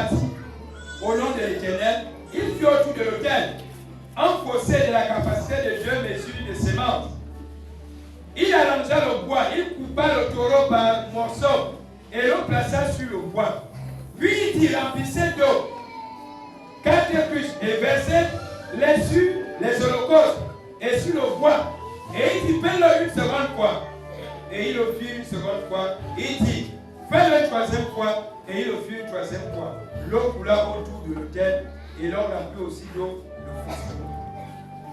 bâtit au nom de l'Éternel. Il fit autour de l'autel un fossé de la capacité de 2 mesures de sémence. Il arrangea le bois, il coupa le taureau par morceaux et le plaça sur le bois. Puis il dit, remplissait d'eau 4 cruches et versait les sur les holocaustes et sur le bois. Et il dit, fais-le une seconde fois. Et il le fit une seconde fois. Il dit, fais-le une troisième fois. Et il le fit une troisième fois. L'eau coula autour de l'autel et l'on remplit aussi d'eau le fossé.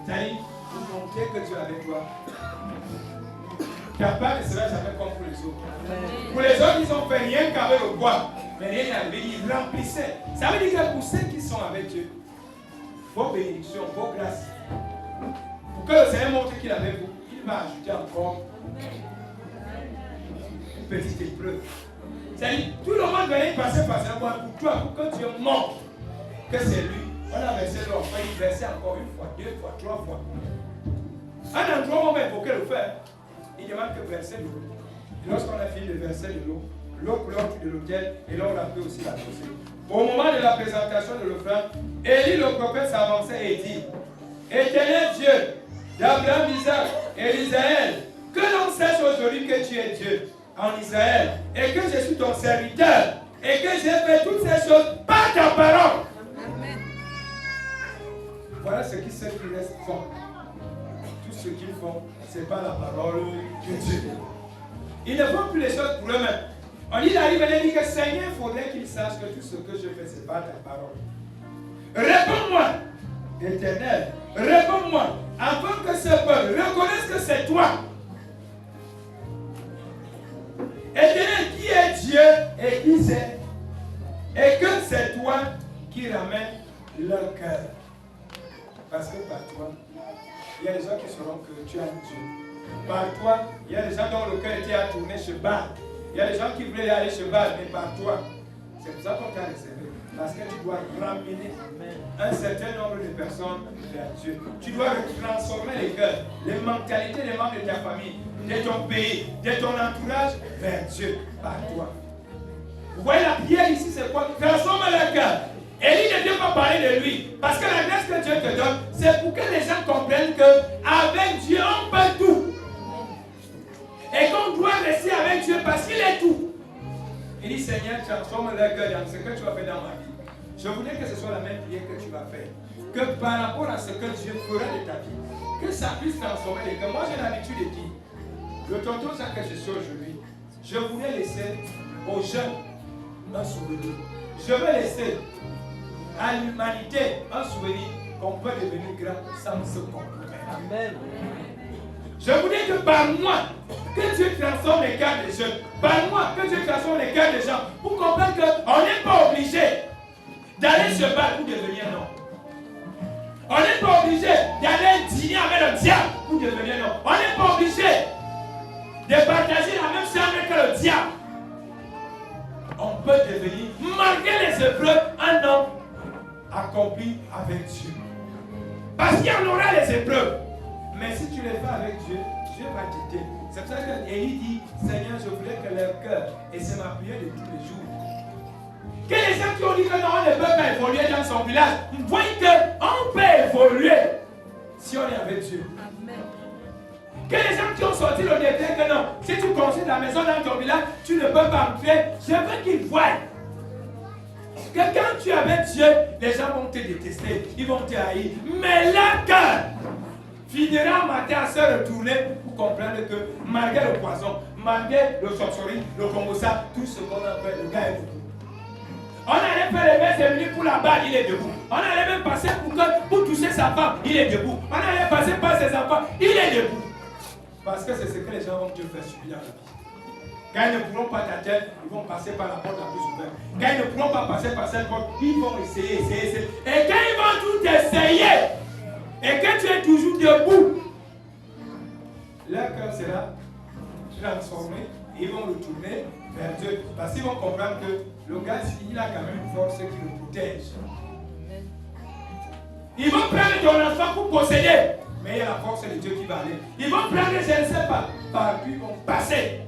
C'est-à-dire, pour montrer que Dieu est avec toi. Capable ne sera jamais comme pour les autres. Pour les autres, ils n'ont fait rien qu'avec le bois. Mais rien n'est arrivé, ils remplissaient. Ça veut dire que pour ceux qui sont avec Dieu, vos bénédictions, vos grâces, pour que le Seigneur montre qu'il est avec vous, il va ajouter encore une petite épreuve. C'est-à-dire, tout le monde venait passer par ce bois pour toi, pour que Dieu montre que c'est lui. On a versé l'eau, il versait encore une fois, 2 fois, 3 fois. Un endroit où on va invoquer le fer, il demande que verser de l'eau. Et lorsqu'on a fini de verser de l'eau, l'eau coulait autour de l'autel et l'on remplit aussi la chaussée. Au moment de la présentation de l'offrande, Élie le prophète s'avançait et dit, Éternel Dieu d'Abraham, d'Isaac et d'Israël, que l'on sache aujourd'hui que tu es Dieu en Israël et que je suis ton serviteur et que j'ai fait toutes ces choses par ta parole. Amen. Voilà ce qui ceux qui restent font. Tout ce qu'ils font, c'est pas la parole de Dieu. Ils ne font plus les choses pour eux-mêmes. On dit, il arrive et il dit que Seigneur, il faudrait qu'il sache que tout ce que je fais, c'est pas ta parole. Réponds-moi, Éternel, réponds-moi, afin que ce peuple reconnaisse que c'est toi. Éternel, qui est Dieu et qui c'est, et que c'est toi qui ramène leur cœur. Parce que par toi, il y a des gens qui sauront que tu es un Dieu. Par toi, il y a des gens dont le cœur était à tourner chez Baal. Il y a des gens qui voulaient aller chez Baal, mais par toi, c'est pour ça qu'on t'a réservé. Parce que tu dois ramener un certain nombre de personnes vers Dieu. Tu dois transformer les cœurs, les mentalités des membres de ta famille, de ton pays, de ton entourage vers Dieu, par toi. Vous voyez la prière ici, c'est quoi? Transformer le cœur. Élie ne vient pas parler de lui. Parce que la grâce que Dieu te donne, c'est pour que les gens comprennent qu'avec Dieu, on peut tout. Et qu'on doit rester avec Dieu parce qu'il est tout. Il dit, Seigneur, transforme le cœur dans ce que tu as fait dans ma vie. Je voudrais que ce soit la même prière que tu vas faire. Que par rapport à ce que Dieu fera de ta vie, que ça puisse transformer les cœurs. Moi, j'ai l'habitude de dire, le tonton ça que je suis aujourd'hui, je voulais laisser aux jeunes un souvenir. Je veux laisser à l'humanité un souvenir qu'on peut devenir grand sans se compromettre. Amen. Je voudrais que par moi, que Dieu transforme les cœurs des jeunes. Par moi, que Dieu transforme les cœurs des gens. Pour comprendre qu'on n'est pas obligé d'aller se battre pour devenir un homme. On n'est pas obligé d'aller dîner avec le diable pour devenir un homme. On n'est pas obligé de partager la même chambre que le diable. On peut devenir, malgré les épreuves, un homme accompli avec Dieu. Parce qu'il y en aura les épreuves. Mais si tu les fais avec Dieu, Dieu va t'aider. C'est pour ça qu'Élie dit, Seigneur, je voulais que leur cœur, et c'est ma prière de tous les jours. Que les gens qui ont dit que non, on ne peut pas évoluer dans son village, voient qu'on peut évoluer si on est avec Dieu. Amen. Que les gens qui ont sorti le décret que non, si tu construis la maison dans ton village, tu ne peux pas entrer, je veux qu'ils voient que quand tu es avec Dieu, les gens vont te détester, ils vont te haïr. Mais leur cœur finira un matin à se retourner pour comprendre que malgré le poison, malgré le sorcellerie, le combosa, tout ce qu'on a fait, le gars est debout. On allait faire les messes venir pour la balle, il est debout. On allait même passer pour toucher sa femme, il est debout. On allait passer par ses enfants, il est debout. Parce que c'est ce que les gens vont te faire subir dans la vie. Quand ils ne pourront pas t'atteindre, ils vont passer par la porte la plus ouverte. Quand ils ne pourront pas passer par cette porte, ils vont essayer. Et quand ils vont tout essayer, et que tu es toujours debout, leur cœur sera transformé. Ils vont retourner vers Dieu. Parce qu'ils vont comprendre que le gars, il a quand même une force qui le protège. Ils vont prendre ton enfant pour posséder. Mais il y a la force de Dieu qui va aller. Ils vont prendre, je ne sais pas, par qui ils vont passer.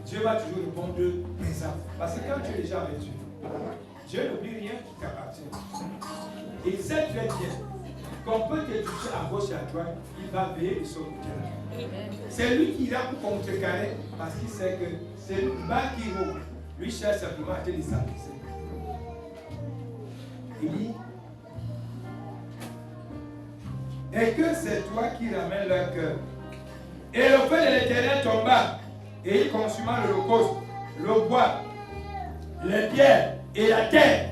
Dieu va toujours répondre présent. Parce que quand tu es déjà avec Dieu, Dieu n'oublie rien qui t'appartient. Il sait très bien qu'on peut te toucher à gauche et à droite, il va veiller de son côté. C'est lui qui ira pour contrecarrer parce qu'il sait que c'est le bas qui roule. Lui cherche simplement à te déstabiliser. Il dit, et que c'est toi qui ramènes leur cœur. Et le feu de l'Éternel tomba, et il consuma l'holocauste, le bois, les pierres et la terre.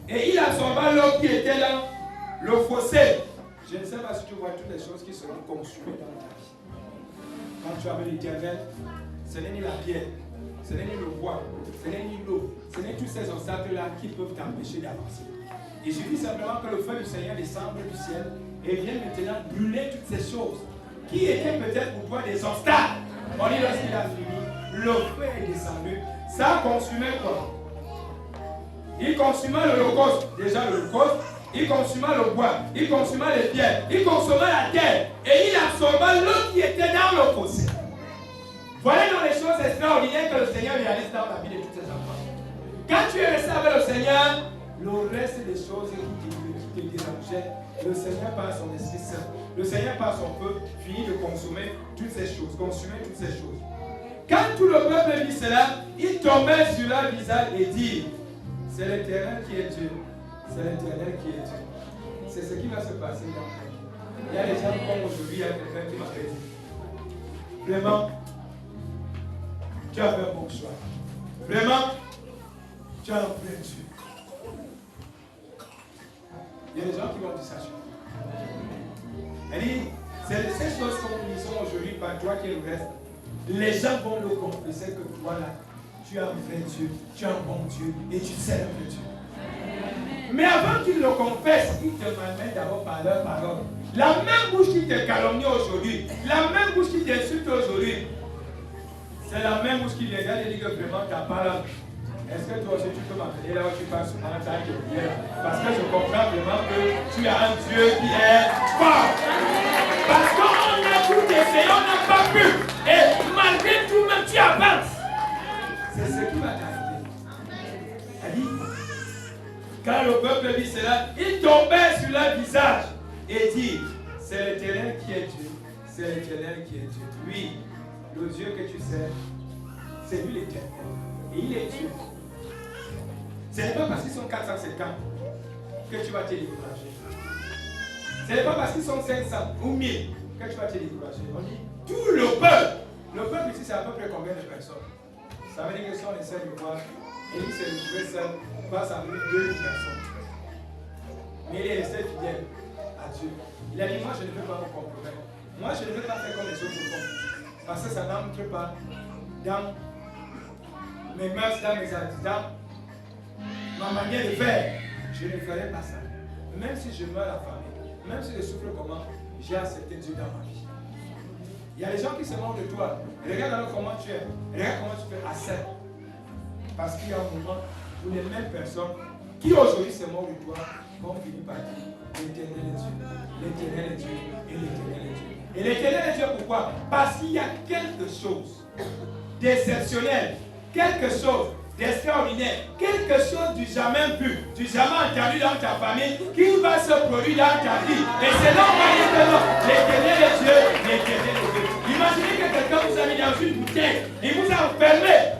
Et il absorba l'eau qui était dans le fossé. Je ne sais pas si tu vois toutes les choses qui seront consumées dans ta vie. Quand tu avais l'Éternel, ce n'est ni la pierre, ce n'est ni le bois, ce n'est ni l'eau, ce n'est tous ces obstacles-là qui peuvent t'empêcher d'avancer. Et je dis simplement que le feu du Seigneur descend du ciel et vient maintenant brûler toutes ces choses qui étaient peut-être pour toi des obstacles. On dit lorsqu'il a fini, le feu est descendu. Ça a consumé quoi? Il consuma l'holocauste, déjà l'holocauste, il consuma le bois, il consuma les pierres, il consuma la terre et il absorba l'eau qui était dans le fossé. Voilà donc les choses extraordinaires que le Seigneur réalise dans la vie de tous ses enfants. Quand tu es resté avec le Seigneur, le reste des choses qui te dérangeaient, le Seigneur par son Esprit Saint, le Seigneur par son feu finit de consommer toutes ces choses, Quand tout le peuple vit cela, il tombait sur leur visage et dit, c'est l'Éternel qui est Dieu. C'est l'Éternel qui est Dieu. C'est ce qui va se passer dans ta vie. Il y a des gens comme aujourd'hui, il y a quelqu'un qui m'a dit, vraiment, tu as fait un bon choix. Vraiment, tu as un vrai Dieu. Il y a des gens qui vont dire ça sur toi. Elle dit, c'est ces choses que nous disons aujourd'hui par toi qui est le reste. Les gens vont le confesser que toi là, tu as un vrai Dieu, tu as un bon Dieu et tu sais le Dieu. Mais avant qu'ils le confessent, ils te malmènent d'abord par leur parole. La même bouche qui te calomnie aujourd'hui, la même bouche qui t'insulte aujourd'hui, c'est la même bouche qui viendra te dire que vraiment ta parole. Est-ce que toi aussi tu peux m'appeler là où tu passes souvent en tant que Dieu? Parce que je comprends vraiment que tu as un Dieu qui est fort. Parce qu'on a tout essayé, on n'a pas pu. Et malgré tout, même tu avances. C'est ce qui va t'arriver. Elle dit, quand le peuple vit cela, il tombait sur leur visage et dit, c'est l'Éternel qui est Dieu. C'est l'Éternel qui est Dieu. Oui, le Dieu que tu sais, c'est lui l'Éternel. Et il est Dieu. Ce n'est pas parce qu'ils sont 450 que tu vas te décourager. Ce n'est pas parce qu'ils sont 500 ou 1000 que tu vas te décourager. On dit tout le peuple. Le peuple ici, c'est à peu près combien de personnes? Ça veut dire que si on essaie de voir, Élie s'est retrouvé seul face à 2000 personnes. Mais il est resté fidèle à Dieu. Il a dit, moi je ne veux pas me compromettre. Moi je ne veux pas faire comme les autres font. Parce que ça n'entre pas dans mes mœurs, dans mes habitudes, ma manière de faire. Je ne ferai pas ça. Même si je meurs affamé, même si je souffre comment, j'ai accepté Dieu dans ma vie. Il y a des gens qui se moquent de toi. Regarde alors comment tu es. Regarde comment tu fais assez. Parce qu'il y a un moment où les mêmes personnes qui aujourd'hui se moquent de toi vont finir par dire l'Éternel est Dieu. L'Éternel est Dieu. Et l'Éternel est Dieu. Et l'Éternel est Dieu pourquoi? Parce qu'il y a quelque chose d'exceptionnel, quelque chose d'extraordinaire, quelque chose du jamais vu, du jamais entendu dans ta famille qui va se produire dans ta vie. Et c'est là qu'on va dire que non, l'Éternel est Dieu, l'Éternel est Dieu. Imaginez que quelqu'un vous a mis dans une bouteille, il vous a enfermé,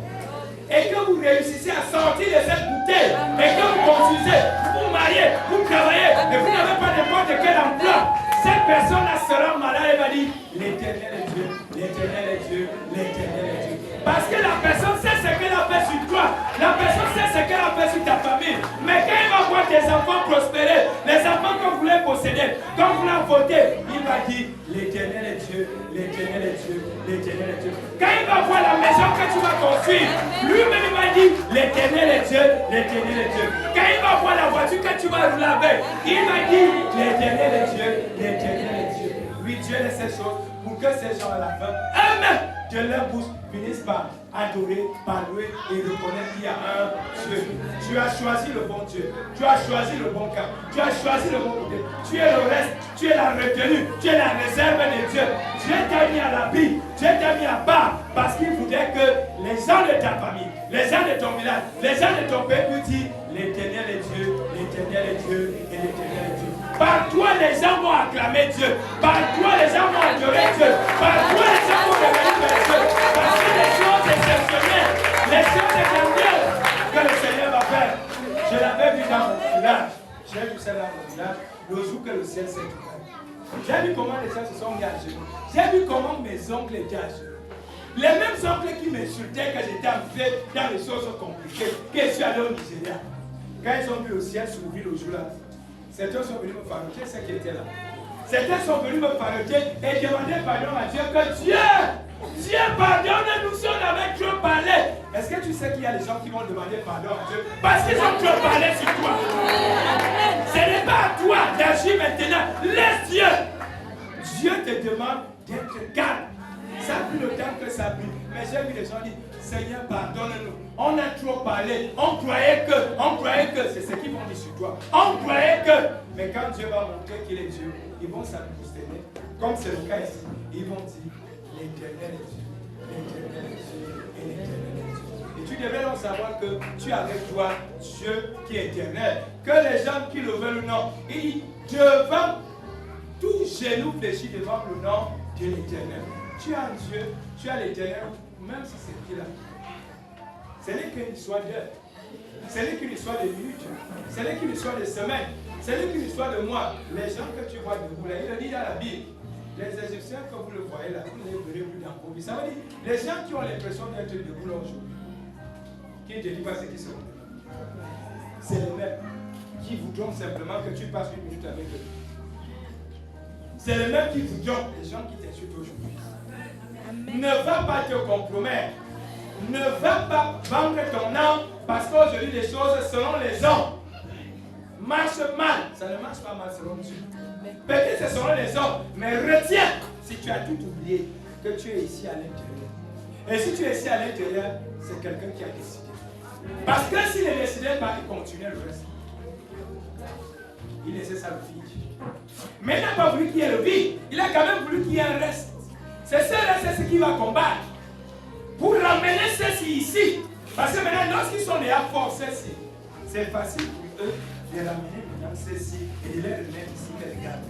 et que vous réussissez à sortir de cette bouteille, et que vous construisez, vous vous mariez, vous travaillez, et vous n'avez pas n'importe quel emploi. Cette personne-là sera malade et va dire l'Éternel est Dieu, l'Éternel est Dieu, l'Éternel est Dieu. Parce que la personne sait ce qu'elle a fait sur toi, la personne sait ce qu'elle a fait sur ta famille. Mais quand il va voir tes enfants prospérer, les enfants que vous voulez posséder, quand vous voulez voter, il va dire l'Éternel est Dieu, l'Éternel est Dieu, l'Éternel est Dieu. Quand il va voir la maison que tu vas construire, lui-même il va dire l'Éternel est Dieu, l'Éternel est Dieu. Quand il va voir la voiture que tu vas rouler avec, il va dire l'Éternel est Dieu, l'Éternel est Dieu. Oui, Dieu laisse ces choses pour que ces gens à la fin, eux-mêmes, de leur bouche, finissent par adorer, par louer et reconnaître qu'il y a un Dieu. Tu as choisi le bon Dieu. Tu as choisi le bon camp. Tu as choisi le bon côté. Tu es le reste. Tu es la retenue. Tu es la réserve de Dieu. Dieu t'a mis à l'abri. Dieu t'a mis à part parce qu'il voudrait que les gens de ta famille, les gens de ton village, les gens de ton pays puissent dire les gens vont acclamer Dieu. Par toi, les gens vont adorer Dieu. Par toi, les gens vont revenir vers Dieu. Parce que les choses exceptionnelles, les choses grandioses que le Seigneur va faire. Je l'avais vu dans mon village. J'ai vu ça dans mon village. Le jour que le ciel s'est ouvert. J'ai vu comment les gens se sont mis à genoux. J'ai vu comment mes oncles étaient à genoux. Les mêmes oncles qui m'insultaient quand j'étais arrivé dans les choses compliquées, que je suis allé au Nigeria. Quand ils ont vu le ciel s'ouvrir le jour-là, certains sont venus me faroter, ceux qui étaient là. Certains sont venus me faroter et demander pardon à Dieu que Dieu pardonne-nous si on avait trop parlé. Est-ce que tu sais qu'il y a des gens qui vont demander pardon à Dieu parce qu'ils ont trop parlé sur toi? Ce n'est pas à toi d'agir maintenant. Laisse Dieu. Dieu te demande d'être calme. Ça a pris le temps que ça a pris. Mais j'ai vu les gens dire, Seigneur, pardonne-nous. On a trop parlé. On croyait que, c'est ce qu'ils vont dire sur toi. On croyait que. Mais quand Dieu va montrer qu'il est Dieu, ils vont s'abstenir. Comme c'est le cas ici. Ils vont dire, l'Éternel est Dieu. L'Éternel est Dieu. Et l'Éternel est Dieu. Et tu devrais donc savoir que tu as avec toi Dieu qui est éternel. Que les gens qui le veulent ou non, ils devant tout genou fléchit devant le nom de l'Éternel. Tu as un Dieu, tu as l'Éternel, même si c'est qui là. Ce n'est qu'une histoire d'heure. Ce n'est qu'une histoire de minutes. Ce n'est qu'une histoire de semaines. Ce n'est qu'une histoire de mois. Les gens que tu vois debout là, il le dit dans la Bible. Les Égyptiens, comme vous le voyez là, vous ne les verrez plus dans vos vies. Ça veut dire, les gens qui ont l'impression d'être debout là aujourd'hui, qui ne te disent pas ce qu'ils sont. C'est les mêmes qui voudront simplement que tu passes une minute avec eux. C'est les mêmes qui voudront, les gens qui t'insultent aujourd'hui. Ne va pas te compromettre. Ne va pas vendre ton âme parce qu'aujourd'hui les choses selon les hommes marchent mal. Ça ne marche pas mal selon Dieu. Peut-être c'est selon les hommes, mais retiens, si tu as tout oublié, que tu es ici à l'intérieur. Et si tu es ici à l'intérieur, c'est quelqu'un qui a décidé. Parce que s'il ne décidait pas, il continuait le reste. Il laissait ça le vide. Mais il n'a pas voulu qu'il y ait le vide. Il a quand même voulu qu'il y ait un reste. C'est ce reste, c'est ce qu'il va combattre. Pour ramener ceci ici. Parce que maintenant, lorsqu'ils sont déjà forts, ceci, c'est facile pour eux de ramener maintenant ceci et de les remettre ici, de les garder.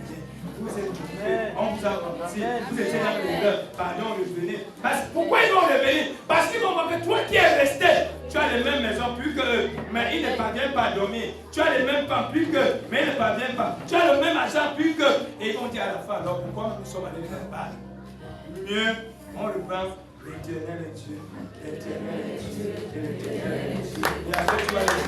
Vous êtes trompés, on vous a menti, vous étiez dans l'erreur, pardon, revenez. Pourquoi ils vont revenir? Parce qu'ils vont voir que toi qui es resté, tu as les mêmes maisons plus qu'eux, mais ils ne parviennent pas à dormir. Tu as les mêmes femmes plus qu'eux, mais ils ne parviennent pas. Tu as le même argent plus qu'eux. Et ils vont dire à la fin, alors pourquoi nous sommes allés faire mal? Mieux, on reprend. L'Éternel est Dieu, l'Éternel est Dieu, et l'Éternel est Dieu. Et après tu vas le dire,